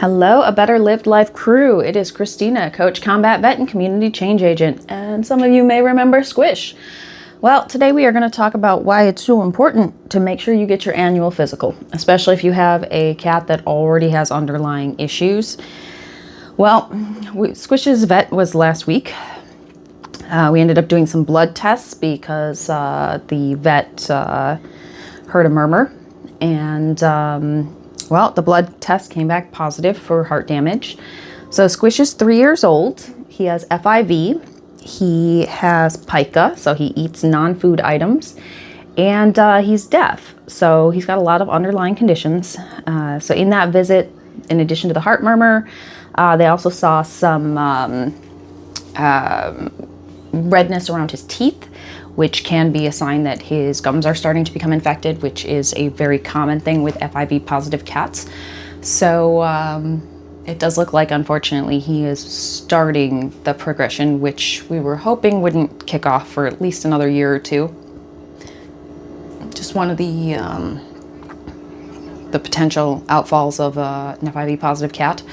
Hello, A Better Lived Life crew. It is Christina, Coach, Combat Vet, and Community Change Agent. And some of you may remember Squish. Well, today we are going to talk about why it's so important to make sure you get your annual physical, especially if you have a cat that already has underlying issues. Well, Squish's vet was last week. We ended up doing some blood tests because the vet heard a murmur, and well, the blood test came back positive for heart damage. So Squish is 3 years old. He has FIV. He has pica, so he eats non-food items, and he's deaf. So he's got a lot of underlying conditions. So in that visit, in addition to the heart murmur, they also saw some redness around his teeth, which can be a sign that his gums are starting to become infected, which is a very common thing with FIV positive cats. So it does look like, unfortunately, he is starting the progression, which we were hoping wouldn't kick off for at least another year or two. Just one of the potential outfalls of an FIV positive cat.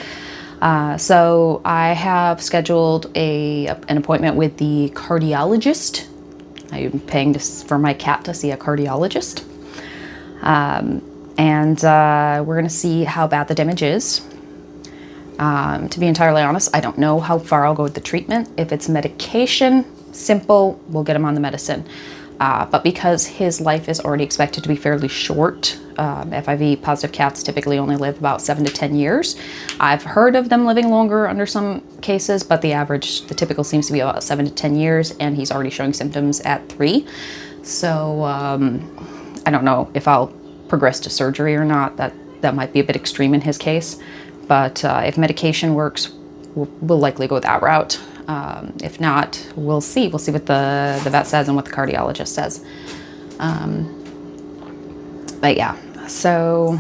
So I have scheduled an appointment with the cardiologist. I'm paying for my cat to see a cardiologist. And we're going to see how bad the damage is. To be entirely honest, I don't know how far I'll go with the treatment. If it's medication, simple, we'll get him on the medicine. But because his life is already expected to be fairly short, FIV positive cats typically only live about 7 to 10 years. I've heard of them living longer under some cases, but the typical seems to be about 7 to 10 years, and he's already showing symptoms at 3. So I don't know if I'll progress to surgery or not. That might be a bit extreme in his case, but if medication works, we'll likely go that route. If not, we'll see. We'll see what the vet says and what the cardiologist says. But yeah, so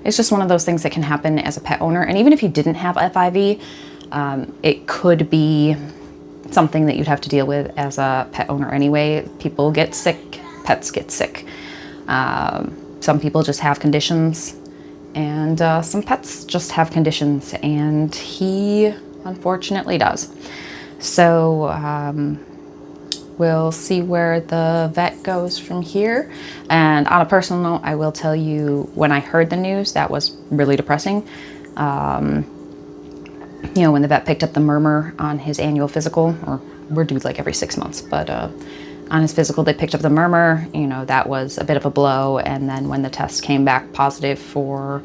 it's just one of those things that can happen as a pet owner. And even if you didn't have FIV, it could be something that you'd have to deal with as a pet owner anyway. People get sick, pets get sick. Some people just have conditions, and some pets just have conditions, and he unfortunately does. So we'll see where the vet goes from here. And on a personal note, I will tell you, when I heard the news, that was really depressing. You know, when the vet picked up the murmur on his annual physical, or we're due like every 6 months, but on his physical, they picked up the murmur. You know, that was a bit of a blow. And then when the test came back positive for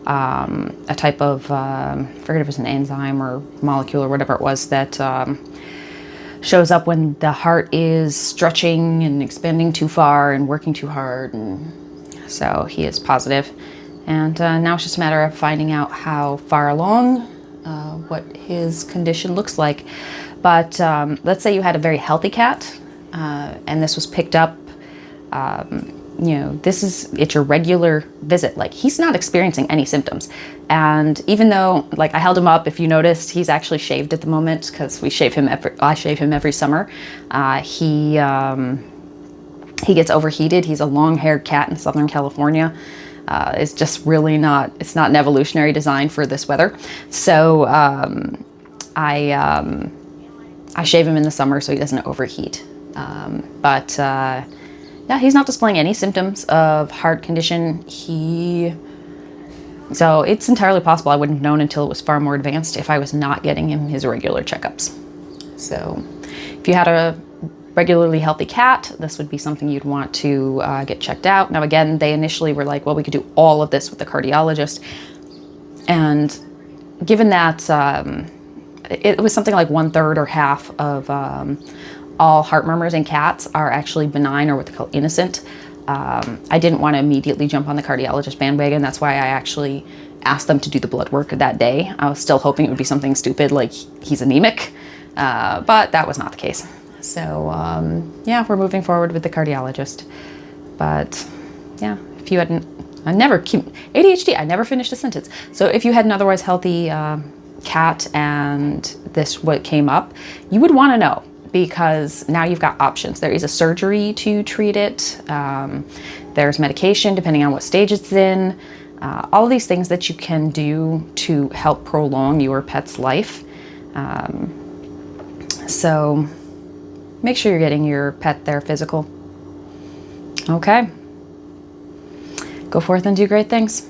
a type of, I forget if it was an enzyme or molecule or whatever it was that shows up when the heart is stretching and expanding too far and working too hard. And so he is positive. And now it's just a matter of finding out how far along, what his condition looks like. But let's say you had a very healthy cat, and this was picked up, you know, it's your regular visit. Like, he's not experiencing any symptoms. And even though, like, I held him up, if you noticed, he's actually shaved at the moment because I shave him every summer. He gets overheated. He's a long-haired cat in Southern California. It's just really it's not an evolutionary design for this weather. So I shave him in the summer so he doesn't overheat. Yeah, he's not displaying any symptoms of heart condition. So it's entirely possible I wouldn't have known until it was far more advanced if I was not getting him his regular checkups. So if you had a regularly healthy cat, this would be something you'd want to get checked out. Now, again, they initially were like, well, we could do all of this with the cardiologist. And given that it was something like 1/3 or half of all heart murmurs in cats are actually benign, or what they call innocent. I didn't want to immediately jump on the cardiologist bandwagon. That's why I actually asked them to do the blood work that day. I was still hoping it would be something stupid like he's anemic, but that was not the case. So yeah, we're moving forward with the cardiologist. But yeah, if you hadn't, ADHD, I never finished a sentence. So if you had an otherwise healthy cat and this what came up, you would want to know, because now you've got options. There is a surgery to treat it. There's medication depending on what stage it's in. All these things that you can do to help prolong your pet's life. So make sure you're getting your pet their physical. Okay. Go forth and do great things.